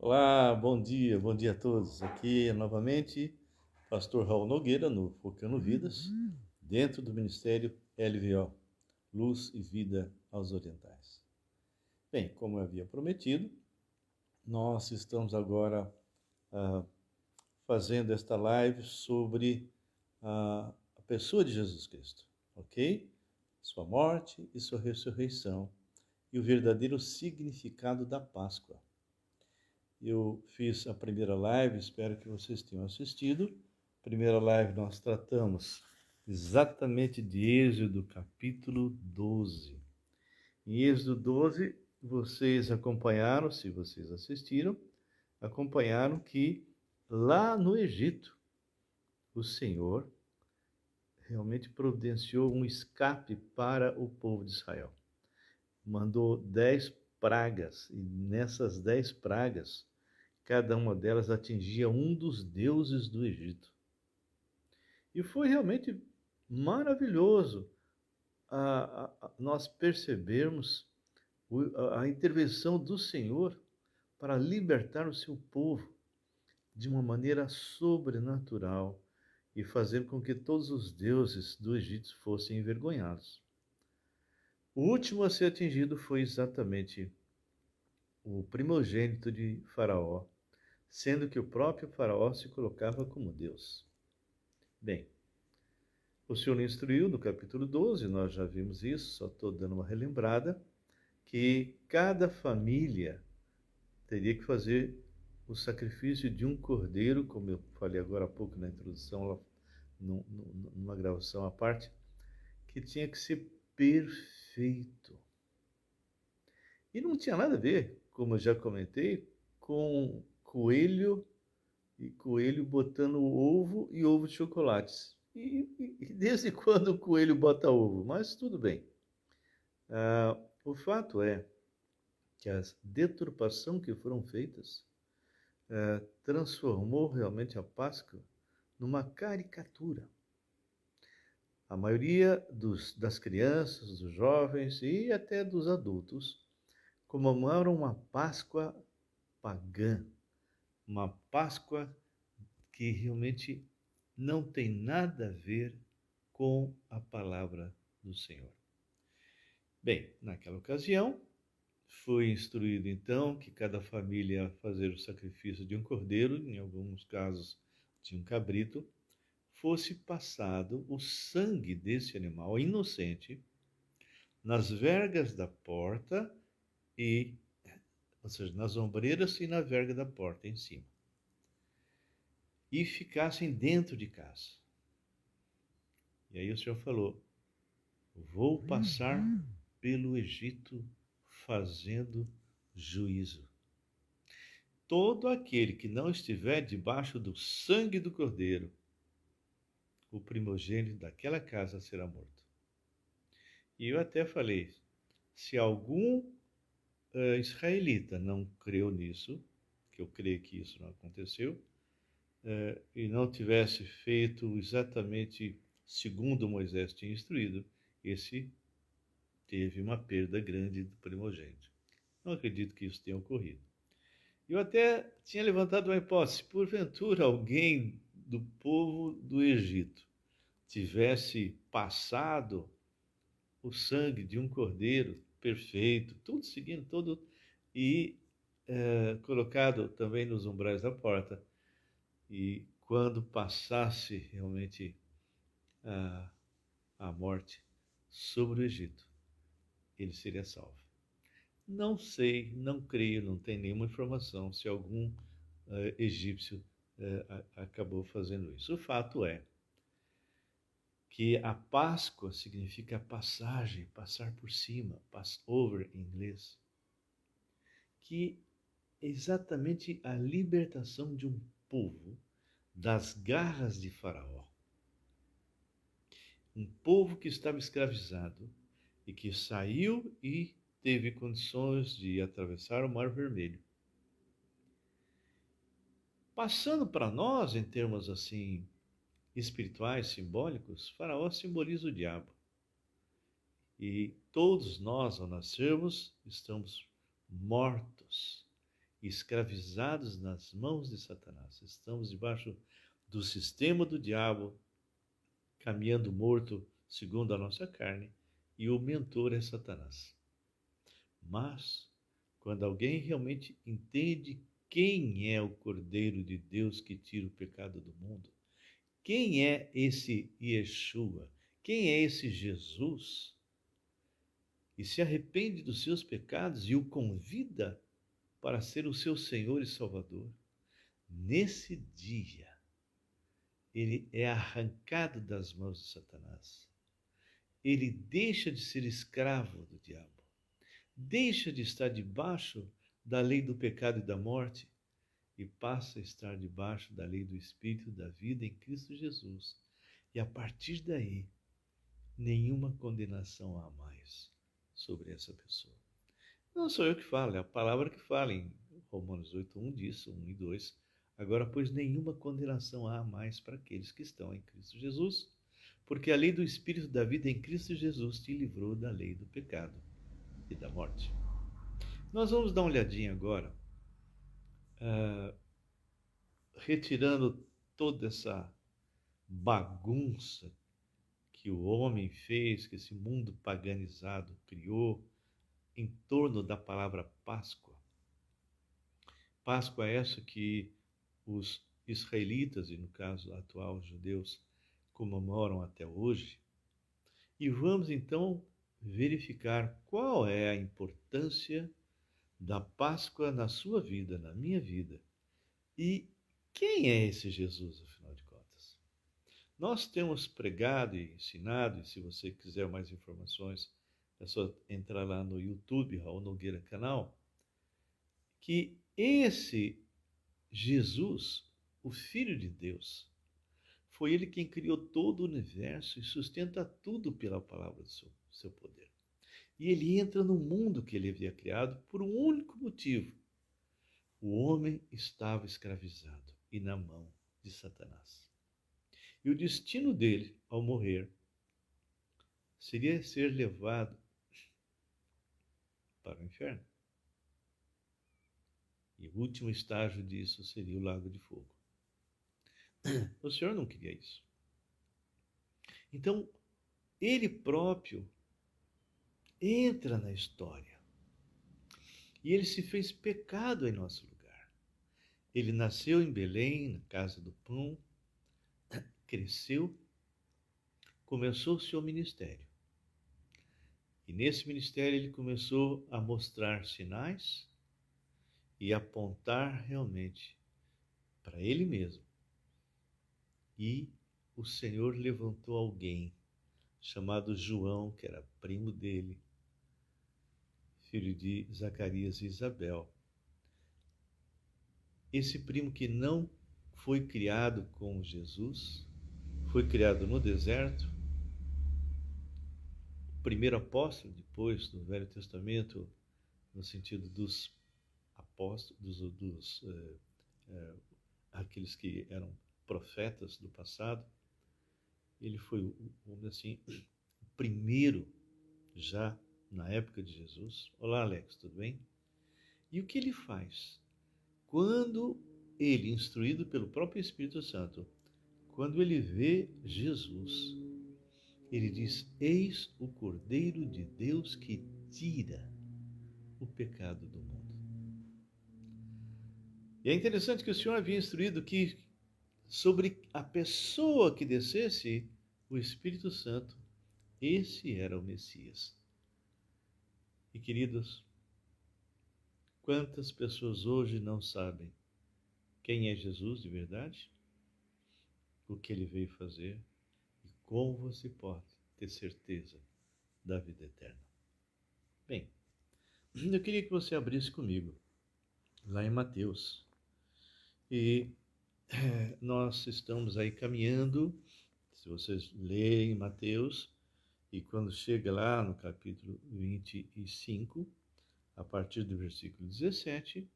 Olá, bom dia a todos. Aqui novamente, Pastor Raul Nogueira, no Focando Vidas, dentro do Ministério LVO, Luz e Vida aos Orientais. Bem, como eu havia prometido, nós estamos agora ah, fazendo esta live sobre a pessoa de Jesus Cristo, ok? Sua morte e sua ressurreição e o verdadeiro significado da Páscoa. Eu fiz a primeira live, espero que vocês tenham assistido. Primeira live nós tratamos exatamente de Êxodo capítulo 12. Em Êxodo 12, vocês acompanharam, se vocês assistiram, acompanharam que lá no Egito, o Senhor realmente providenciou um escape para o povo de Israel. Mandou 10 pragas, e nessas 10 pragas, cada uma delas atingia um dos deuses do Egito. E foi realmente maravilhoso nós percebermos a intervenção do Senhor para libertar o seu povo de uma maneira sobrenatural e fazer com que todos os deuses do Egito fossem envergonhados. O último a ser atingido foi exatamente o primogênito de Faraó, sendo que o próprio Faraó se colocava como Deus. Bem, o Senhor instruiu no capítulo 12, nós já vimos isso, só estou dando uma relembrada, que cada família teria que fazer o sacrifício de um cordeiro, como eu falei agora há pouco na introdução, numa gravação à parte, que tinha que ser perfeito. E não tinha nada a ver, como eu já comentei, com coelho e coelho botando ovo e ovo de chocolates. E desde quando o coelho bota ovo? Mas tudo bem. O fato é que a deturpação que foram feitas transformou realmente a Páscoa numa caricatura. A maioria das crianças, dos jovens e até dos adultos comemoram uma Páscoa pagã, uma Páscoa que realmente não tem nada a ver com a palavra do Senhor. Bem, naquela ocasião, foi instruído então que cada família ia fazer o sacrifício de um cordeiro, em alguns casos de um cabrito, fosse passado o sangue desse animal inocente nas vergas da porta ou seja, nas ombreiras e na verga da porta em cima. E ficassem dentro de casa. E aí o Senhor falou: vou passar pelo Egito fazendo juízo. Todo aquele que não estiver debaixo do sangue do Cordeiro, o primogênito daquela casa será morto. E eu até falei, se algum israelita não creu nisso, que eu creio que isso não aconteceu, e não tivesse feito exatamente segundo Moisés tinha instruído, esse teve uma perda grande do primogênito. Não acredito que isso tenha ocorrido. Eu até tinha levantado uma hipótese, porventura alguém do povo do Egito tivesse passado o sangue de um cordeiro perfeito, tudo seguindo, e colocado também nos umbrais da porta, e quando passasse realmente a morte sobre o Egito, ele seria salvo. Não sei, não creio, não tem nenhuma informação se algum egípcio acabou fazendo isso. O fato é que a Páscoa significa passagem, passar por cima, Passover em inglês, que é exatamente a libertação de um povo das garras de Faraó. Um povo que estava escravizado e que saiu e teve condições de atravessar o Mar Vermelho. Passando para nós, em termos assim, espirituais, simbólicos, Faraó simboliza o diabo. E todos nós, ao nascermos, estamos mortos escravizados nas mãos de Satanás. Estamos debaixo do sistema do diabo, caminhando morto segundo a nossa carne, e o mentor é Satanás. Mas, quando alguém realmente entende quem é o Cordeiro de Deus que tira o pecado do mundo, quem é esse Yeshua, quem é esse Jesus, e se arrepende dos seus pecados e o convida para ser o seu Senhor e Salvador, nesse dia ele é arrancado das mãos de Satanás. Ele deixa de ser escravo do diabo, deixa de estar debaixo da lei do pecado e da morte e passa a estar debaixo da lei do Espírito da vida em Cristo Jesus. E a partir daí, nenhuma condenação há mais sobre essa pessoa. Não sou eu que falo, é a palavra que fala em Romanos 8:1 diz, 1 e 2. Agora, pois nenhuma condenação há mais para aqueles que estão em Cristo Jesus, porque a lei do Espírito da vida em Cristo Jesus te livrou da lei do pecado e da morte. Nós vamos dar uma olhadinha agora, retirando toda essa bagunça que o homem fez, que esse mundo paganizado criou em torno da palavra Páscoa. Páscoa é essa que os israelitas, e no caso atual os judeus, comemoram até hoje. E vamos então verificar qual é a importância da Páscoa na sua vida, na minha vida. E quem é esse Jesus, afinal de contas? Nós temos pregado e ensinado, e se você quiser mais informações, é só entrar lá no YouTube, Raul Nogueira Canal, que esse Jesus, o Filho de Deus, foi ele quem criou todo o universo e sustenta tudo pela palavra do seu poder. E ele entra no mundo que ele havia criado por um único motivo. O homem estava escravizado e na mão de Satanás. E o destino dele, ao morrer, seria ser levado para o inferno. E o último estágio disso seria o lago de fogo. O Senhor não queria isso. Então, ele próprio entra na história. E ele se fez pecado em nosso lugar. Ele nasceu em Belém, na casa do pão, cresceu, começou o seu ministério. E nesse ministério ele começou a mostrar sinais e apontar realmente para ele mesmo. E o Senhor levantou alguém chamado João, que era primo dele, filho de Zacarias e Isabel. Esse primo que não foi criado com Jesus, foi criado no deserto, o primeiro apóstolo, depois do Velho Testamento, no sentido dos apóstolos, aqueles que eram profetas do passado, ele foi, vamos dizer assim, o primeiro já na época de Jesus. Olá, Alex, tudo bem? E o que ele faz? Quando ele, instruído pelo próprio Espírito Santo, quando ele vê Jesus, ele diz: eis o Cordeiro de Deus que tira o pecado do mundo. E é interessante que o Senhor havia instruído que sobre a pessoa que descesse o Espírito Santo, esse era o Messias. E queridos, quantas pessoas hoje não sabem quem é Jesus de verdade, o que ele veio fazer e como você pode ter certeza da vida eterna. Bem, eu queria que você abrisse comigo lá em Mateus. E nós estamos aí caminhando, se vocês lerem Mateus, e quando chega lá no capítulo 25, a partir do versículo 17,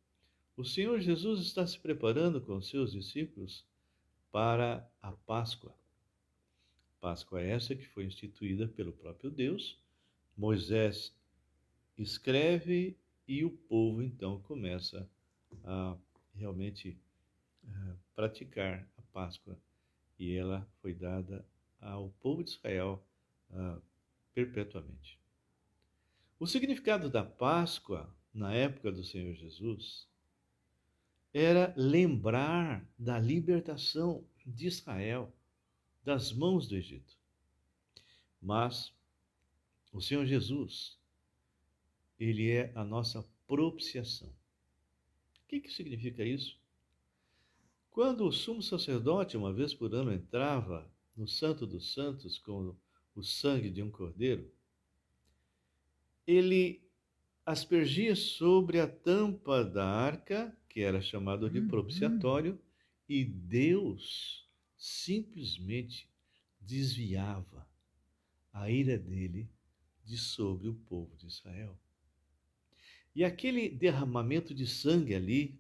o Senhor Jesus está se preparando com os seus discípulos para a Páscoa. Páscoa essa que foi instituída pelo próprio Deus. Moisés escreve e o povo então começa a realmente praticar a Páscoa, e ela foi dada ao povo de Israel perpetuamente. O significado da Páscoa, na época do Senhor Jesus, era lembrar da libertação de Israel das mãos do Egito. Mas o Senhor Jesus, ele é a nossa propiciação. O que significa isso? Quando o sumo sacerdote, uma vez por ano, entrava no Santo dos Santos com o sangue de um cordeiro, ele aspergia sobre a tampa da arca, que era chamado de propiciatório, e Deus simplesmente desviava a ira dele de sobre o povo de Israel. E aquele derramamento de sangue ali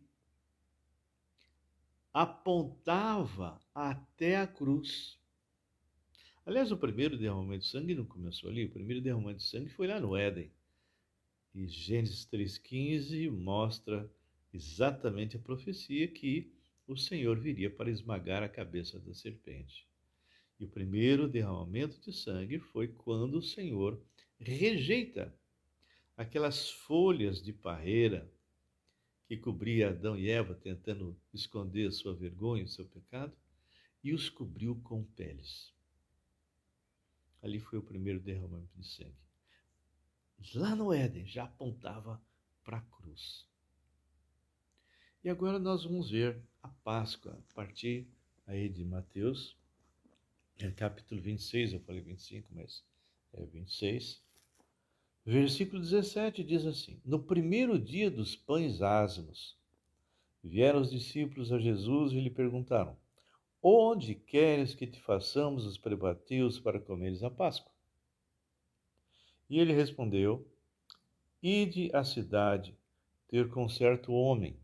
apontava até a cruz. Aliás, o primeiro derramamento de sangue não começou ali, o primeiro derramamento de sangue foi lá no Éden. E Gênesis 3,15 mostra exatamente a profecia que o Senhor viria para esmagar a cabeça da serpente. E o primeiro derramamento de sangue foi quando o Senhor rejeita aquelas folhas de parreira que cobria Adão e Eva, tentando esconder sua vergonha e seu pecado, e os cobriu com peles. Ali foi o primeiro derramamento de sangue. Lá no Éden já apontava para a cruz. E agora nós vamos ver a Páscoa, a partir aí de Mateus, capítulo 26, eu falei 25, mas é 26. Versículo 17 diz assim: No primeiro dia dos pães ázimos, vieram os discípulos a Jesus e lhe perguntaram: Onde queres que te façamos os preparativos para comeres a Páscoa? E ele respondeu: Ide à cidade ter com certo homem.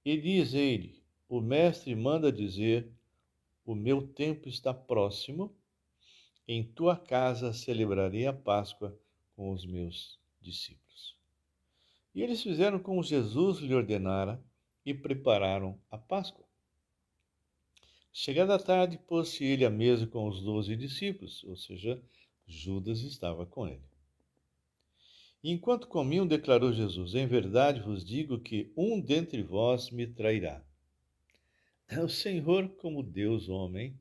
E diz ele: O mestre manda dizer: O meu tempo está próximo, em tua casa celebrarei a Páscoa com os meus discípulos. E eles fizeram como Jesus lhe ordenara e prepararam a Páscoa. Chegada a tarde, pôs-se ele à mesa com os 12 discípulos, ou seja, Judas estava com ele. E enquanto comiam, declarou Jesus: Em verdade vos digo que um dentre vós me trairá. O Senhor, como Deus homem,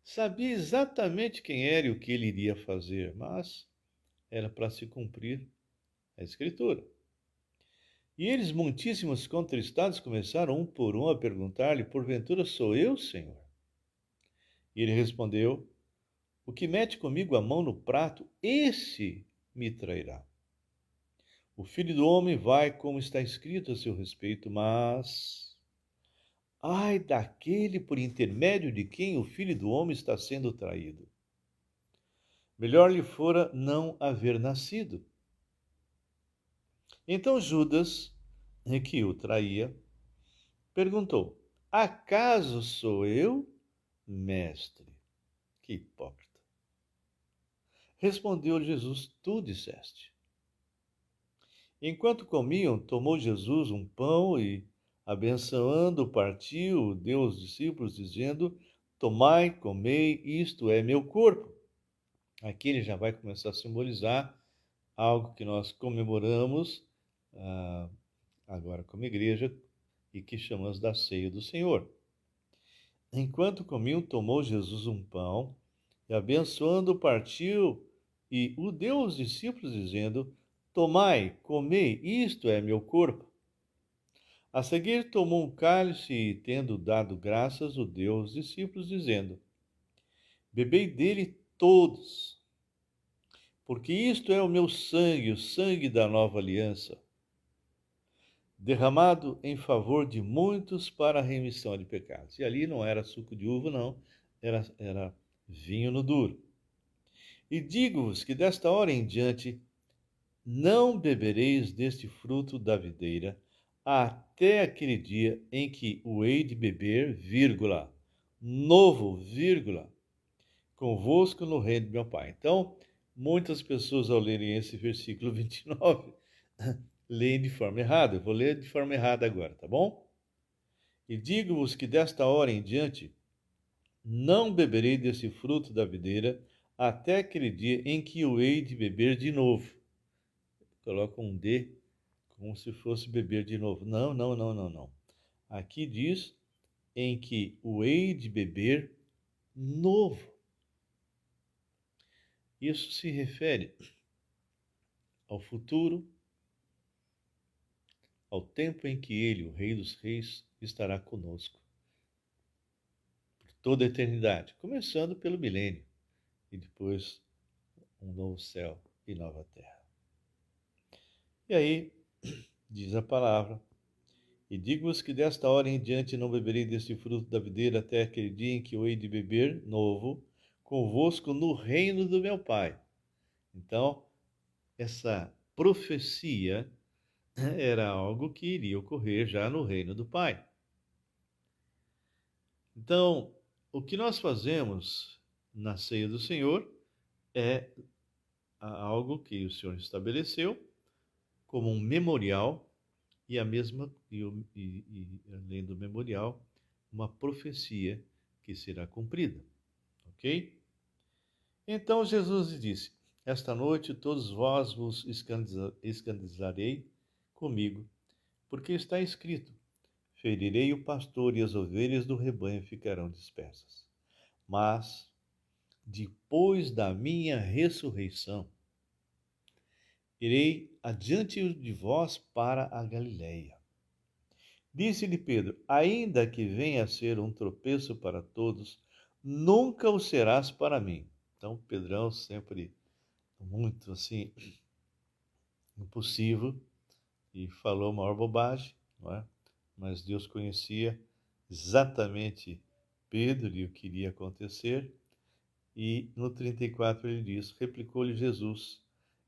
sabia exatamente quem era e o que ele iria fazer, mas era para se cumprir a Escritura. E eles, muitíssimos contristados, começaram um por um a perguntar-lhe: Porventura sou eu, Senhor? E ele respondeu: O que mete comigo a mão no prato, esse me trairá. O Filho do Homem vai como está escrito a seu respeito, mas ai daquele por intermédio de quem o Filho do Homem está sendo traído. Melhor lhe fora não haver nascido. Então Judas, que o traía, perguntou: Acaso sou eu, mestre? Que hipócrita. Respondeu Jesus: Tu disseste. Enquanto comiam, tomou Jesus um pão e, abençoando, partiu, deu aos discípulos, dizendo: Tomai, comei, isto é meu corpo. Aqui ele já vai começar a simbolizar algo que nós comemoramos agora como igreja e que chamamos da ceia do Senhor. Enquanto comiam, tomou Jesus um pão e, abençoando, partiu e o deu aos discípulos, dizendo: Tomai, comei, isto é meu corpo. A seguir tomou um cálice e, tendo dado graças, o deu aos discípulos, dizendo: Bebei dele todos, porque isto é o meu sangue, o sangue da nova aliança, derramado em favor de muitos para a remissão de pecados. E ali não era suco de uva, não, era vinho no duro. E digo-vos que desta hora em diante não bebereis deste fruto da videira, até aquele dia em que o hei de beber, vírgula, novo, vírgula, convosco no reino de meu Pai. Então, muitas pessoas ao lerem esse versículo 29 leem de forma errada. Eu vou ler de forma errada agora, tá bom? E digo-vos que desta hora em diante não beberei desse fruto da videira até aquele dia em que o hei de beber de novo. Coloca um D como se fosse beber de novo. Não, não, não, não, não. Aqui diz em que o hei de beber novo. Isso se refere ao futuro, ao tempo em que ele, o Rei dos Reis, estará conosco por toda a eternidade, começando pelo milênio e depois um novo céu e nova terra. E aí, diz a palavra, e digo-vos que desta hora em diante não beberei deste fruto da videira até aquele dia em que eu hei de beber novo convosco no reino do meu Pai. Então, essa profecia era algo que iria ocorrer já no reino do Pai. Então, o que nós fazemos na ceia do Senhor é algo que o Senhor estabeleceu como um memorial e além do memorial, uma profecia que será cumprida, ok? Então Jesus disse: esta noite todos vós vos escandalizarei comigo, porque está escrito: ferirei o pastor e as ovelhas do rebanho ficarão dispersas. Mas, depois da minha ressurreição, irei adiante de vós para a Galileia. Disse-lhe Pedro: ainda que venha a ser um tropeço para todos, nunca o serás para mim. Então, Pedrão sempre muito assim, impossível, e falou a maior bobagem, não é? Mas Deus conhecia exatamente Pedro e o que iria acontecer. E no 34 ele diz: replicou-lhe Jesus: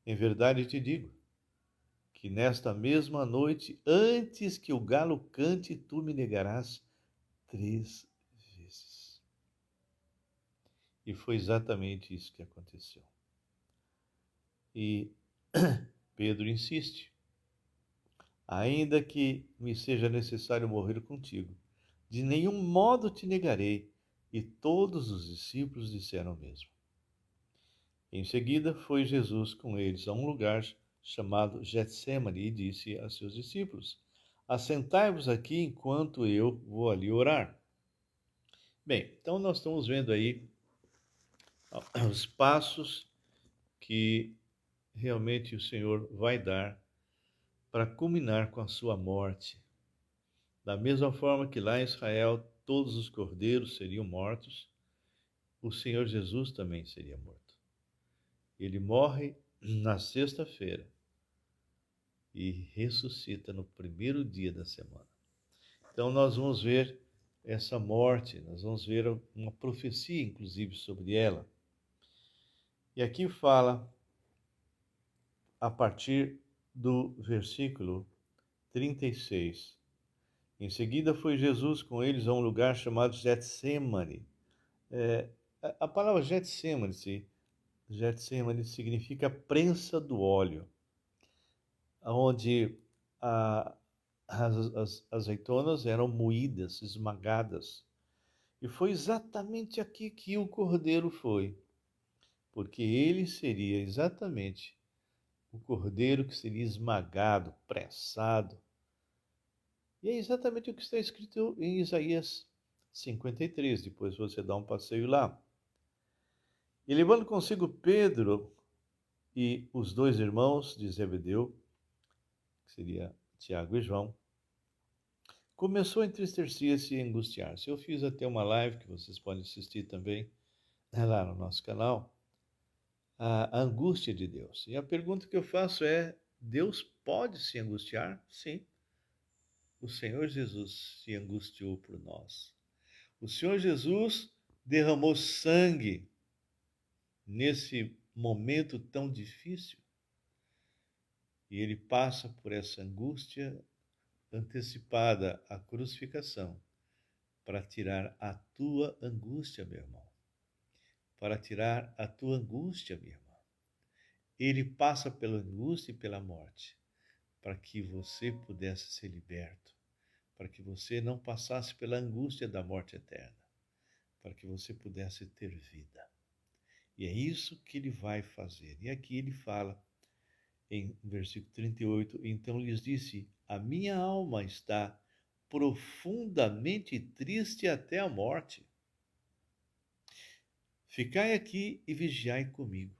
em verdade te digo, que nesta mesma noite, antes que o galo cante, tu me negarás 3 vezes. E foi exatamente isso que aconteceu. E Pedro insiste: ainda que me seja necessário morrer contigo, de nenhum modo te negarei. E todos os discípulos disseram o mesmo. Em seguida foi Jesus com eles a um lugar chamado Getsemane e disse a seus discípulos: assentai-vos aqui enquanto eu vou ali orar. Bem, então nós estamos vendo aí os passos que realmente o Senhor vai dar para culminar com a sua morte. Da mesma forma que lá em Israel todos os cordeiros seriam mortos, o Senhor Jesus também seria morto. Ele morre na sexta-feira e ressuscita no primeiro dia da semana. Então nós vamos ver essa morte, nós vamos ver uma profecia, inclusive, sobre ela. E aqui fala, a partir do versículo 36. Em seguida foi Jesus com eles a um lugar chamado Getsemane. A palavra Getsemane significa prensa do óleo, onde as azeitonas eram moídas, esmagadas. E foi exatamente aqui que o cordeiro foi, porque ele seria exatamente o cordeiro que seria esmagado, prensado. E é exatamente o que está escrito em Isaías 53, depois você dá um passeio lá. E levando consigo Pedro e os 2 irmãos de Zebedeu, que seria Tiago e João, começou a entristecer-se e angustiar-se. Eu fiz até uma live que vocês podem assistir também lá no nosso canal, a angústia de Deus. E a pergunta que eu faço é: Deus pode se angustiar? Sim. O Senhor Jesus se angustiou por nós. O Senhor Jesus derramou sangue nesse momento tão difícil. E ele passa por essa angústia antecipada à crucificação para tirar a tua angústia, meu irmão. Para tirar a tua angústia, minha irmã. Ele passa pela angústia e pela morte para que você pudesse ser liberto, para que você não passasse pela angústia da morte eterna, para que você pudesse ter vida. E é isso que ele vai fazer. E aqui ele fala, em versículo 38, então lhes disse: a minha alma está profundamente triste até a morte. Ficai aqui e vigiai comigo.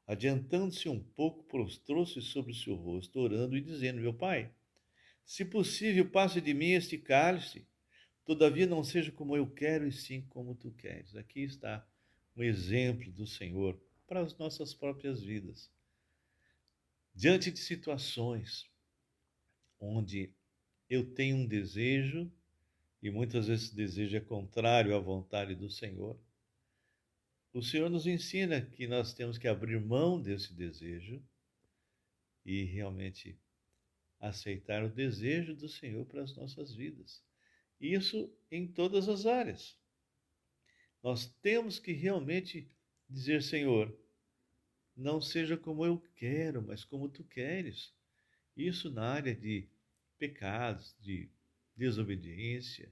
Adiantando-se um pouco, prostrou-se sobre o seu rosto, orando e dizendo: meu pai, se possível, passe de mim este cálice, todavia não seja como eu quero, e sim como tu queres. Aqui está um exemplo do Senhor para as nossas próprias vidas. Diante de situações onde eu tenho um desejo, e muitas vezes esse desejo é contrário à vontade do Senhor, o Senhor nos ensina que nós temos que abrir mão desse desejo e realmente aceitar o desejo do Senhor para as nossas vidas. Isso em todas as áreas. Nós temos que realmente dizer: Senhor, não seja como eu quero, mas como tu queres. Isso na área de pecados, de desobediência,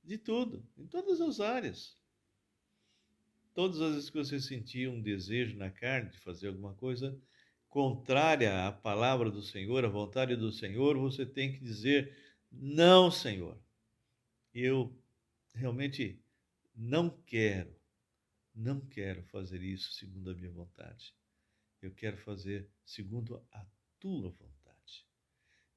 de tudo, em todas as áreas. Todas as vezes que você sentir um desejo na carne de fazer alguma coisa contrária à palavra do Senhor, à vontade do Senhor, você tem que dizer: não, Senhor, eu realmente não quero fazer isso segundo a minha vontade. Eu quero fazer segundo a tua vontade.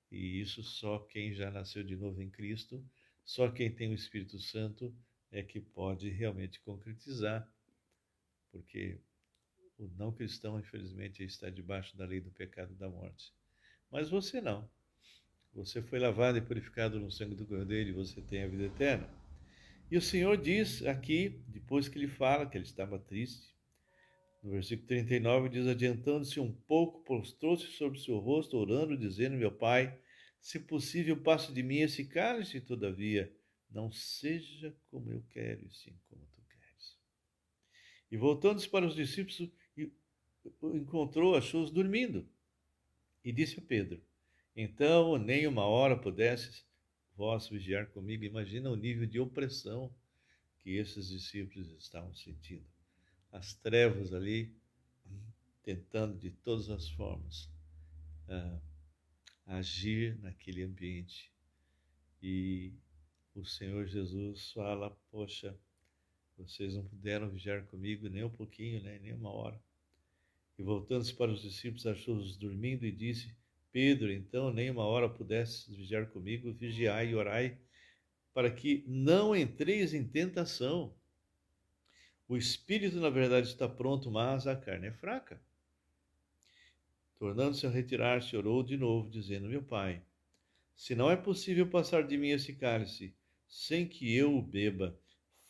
E isso só quem já nasceu de novo em Cristo, só quem tem o Espírito Santo é que pode realmente concretizar, porque o não cristão, infelizmente, está debaixo da lei do pecado e da morte. Mas você não. Você foi lavado e purificado no sangue do Cordeiro e você tem a vida eterna. E o Senhor diz aqui, depois que ele fala que ele estava triste, no versículo 39, diz: adiantando-se um pouco, prostrou-se sobre o seu rosto, orando, dizendo: meu pai, se possível, passe de mim esse cálice, todavia, não seja como eu quero, e sim como tu queres. E voltando-se para os discípulos, encontrou, achou-os dormindo. E disse a Pedro: então, nem uma hora pudesses vós vigiar comigo. Imagina o nível de opressão que esses discípulos estavam sentindo. As trevas ali, tentando de todas as formas agir naquele ambiente. E o Senhor Jesus fala: poxa, vocês não puderam vigiar comigo nem um pouquinho, né? Nem uma hora. E voltando-se para os discípulos, achou-os dormindo e disse: Pedro, então nem uma hora pudesses vigiar comigo, vigiai e orai, para que não entreis em tentação. O espírito, na verdade, está pronto, mas a carne é fraca. Tornando-se a retirar-se, orou de novo, dizendo: meu pai, se não é possível passar de mim esse cálice, sem que eu o beba,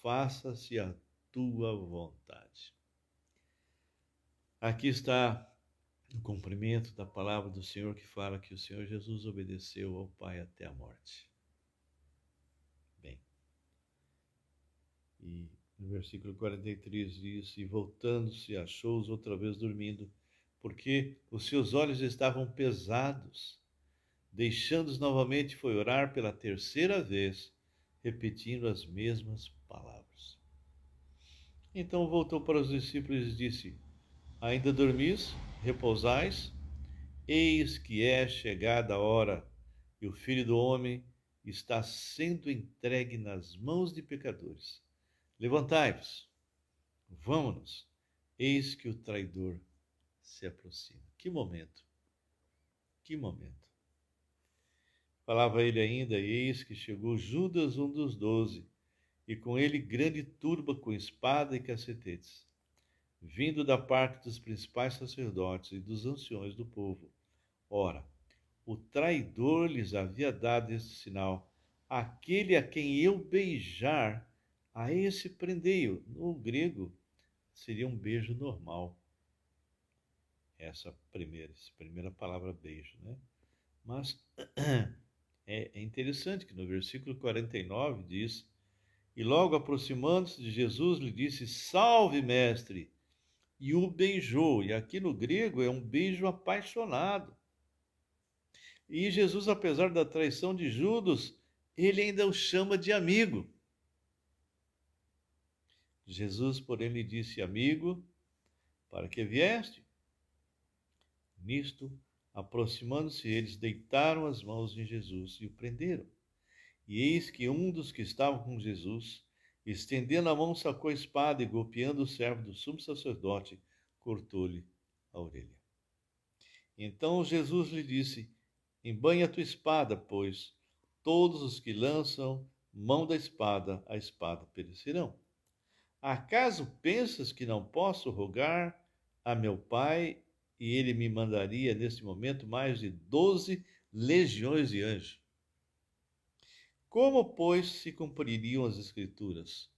faça-se a tua vontade. Aqui está o cumprimento da palavra do Senhor, que fala que o Senhor Jesus obedeceu ao Pai até a morte. Bem, e no versículo 43 diz: e voltando-se, achou-os outra vez dormindo, porque os seus olhos estavam pesados. Deixando-os novamente, foi orar pela terceira vez, repetindo as mesmas palavras. Então voltou para os discípulos e disse: ainda dormis? Repousais? Eis que é chegada a hora, e o Filho do Homem está sendo entregue nas mãos de pecadores. Levantai-vos, vamos-nos, eis que o traidor se aproxima. Que momento, que momento. Falava ele ainda, e eis que chegou Judas, um dos 12, e com ele grande turba com espada e cacetetes, vindo da parte dos principais sacerdotes e dos anciões do povo. Ora, o traidor lhes havia dado este sinal: aquele a quem eu beijar, a esse prendei-o. No grego, seria um beijo normal. Essa primeira palavra beijo, né? Mas é interessante que no versículo 49 diz: e logo aproximando-se de Jesus, lhe disse: salve, mestre! E o beijou. E aqui no grego é um beijo apaixonado. E Jesus, apesar da traição de Judas, ele ainda o chama de amigo. Jesus, porém, lhe disse: amigo, para que vieste? Nisto, aproximando-se eles, deitaram as mãos em Jesus e o prenderam. E eis que um dos que estavam com Jesus, estendendo a mão, sacou a espada e, golpeando o servo do sumo sacerdote, cortou-lhe a orelha. Então Jesus lhe disse: embainha a tua espada, pois todos os que lançam mão da espada, a espada perecerão. Acaso pensas que não posso rogar a meu Pai e ele me mandaria neste momento mais de 12 legiões de anjos? Como, pois, se cumpririam as Escrituras,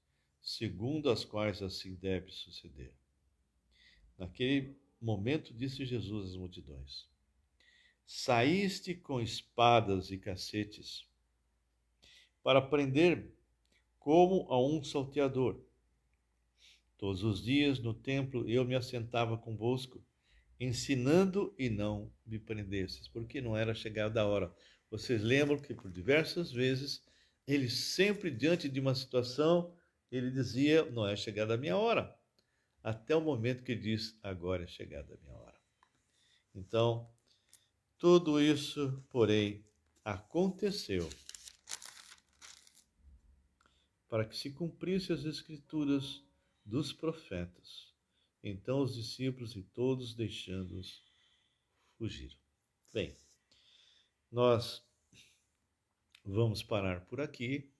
segundo as quais assim deve suceder? Naquele momento disse Jesus às multidões: saíste com espadas e cacetes para prender como a um salteador. Todos os dias no templo eu me assentava convosco, ensinando e não me prendestes, porque não era chegada a hora. Vocês lembram que por diversas vezes, ele sempre diante de uma situação, ele dizia, não é chegada a minha hora. Até o momento que diz, agora é chegada a minha hora. Então, tudo isso, porém, aconteceu para que se cumprisse as escrituras dos profetas. Então os discípulos e todos deixando-os fugiram. Bem, nós vamos parar por aqui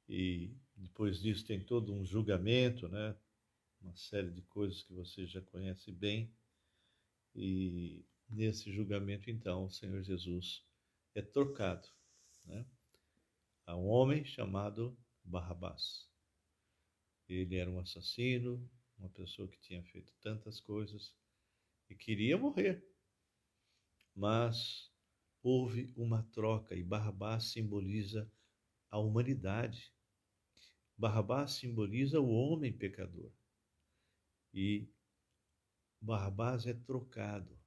e depois disso tem todo um julgamento, né? Uma série de coisas que você já conhece bem. E nesse julgamento, então, o Senhor Jesus é trocado, né? A um homem chamado Barrabás. Ele era um assassino, uma pessoa que tinha feito tantas coisas e queria morrer. Mas houve uma troca e Barrabás simboliza a humanidade. Barrabás simboliza o homem pecador. E Barrabás é trocado.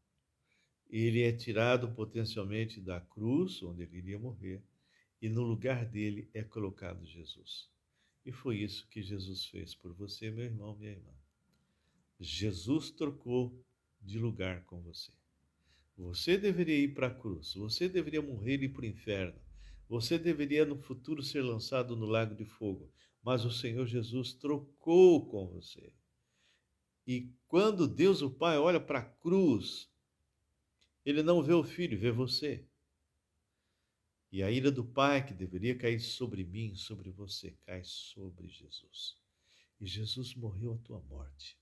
Ele é tirado potencialmente da cruz, onde ele iria morrer, e no lugar dele é colocado Jesus. E foi isso que Jesus fez por você, meu irmão, minha irmã. Jesus trocou de lugar com você. Você deveria ir para a cruz, você deveria morrer e ir para o inferno, você deveria no futuro ser lançado no lago de fogo, mas o Senhor Jesus trocou com você. E quando Deus o Pai olha para a cruz, ele não vê o Filho, vê você. E a ira do Pai que deveria cair sobre mim, sobre você, cai sobre Jesus. E Jesus morreu a tua morte.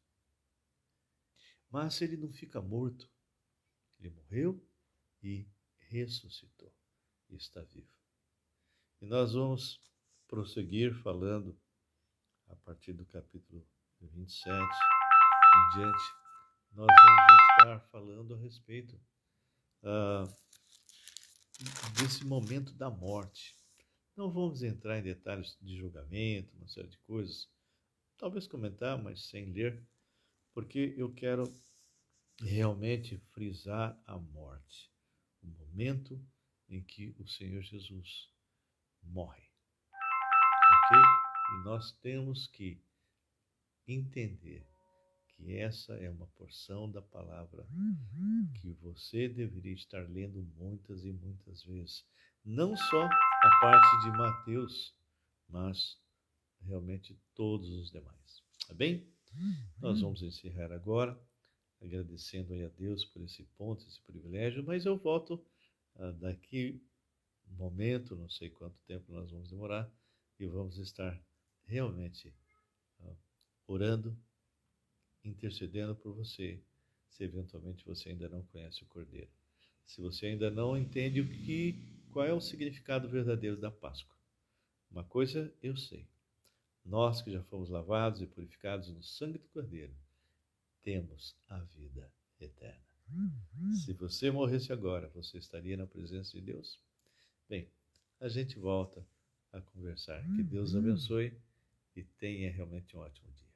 Mas ele não fica morto. Ele morreu e ressuscitou. E está vivo. E nós vamos prosseguir falando, a partir do capítulo 27 em diante, nós vamos estar falando a respeito desse momento da morte. Não vamos entrar em detalhes de julgamento, uma série de coisas, talvez comentar, mas sem ler, porque eu quero realmente frisar a morte, o momento em que o Senhor Jesus morre, ok? E nós temos que entender que essa é uma porção da palavra que você deveria estar lendo muitas e muitas vezes. Não só a parte de Mateus, mas realmente todos os demais. Tá bem? Nós vamos encerrar agora, agradecendo aí a Deus por esse ponto, esse privilégio, mas eu volto daqui um momento, não sei quanto tempo nós vamos demorar, e vamos estar realmente orando, intercedendo por você, se eventualmente você ainda não conhece o Cordeiro. Se você ainda não entende qual é o significado verdadeiro da Páscoa. Uma coisa eu sei, nós que já fomos lavados e purificados no sangue do Cordeiro, temos a vida eterna. Se você morresse agora, você estaria na presença de Deus? Bem, a gente volta a conversar. Que Deus abençoe e tenha realmente um ótimo dia.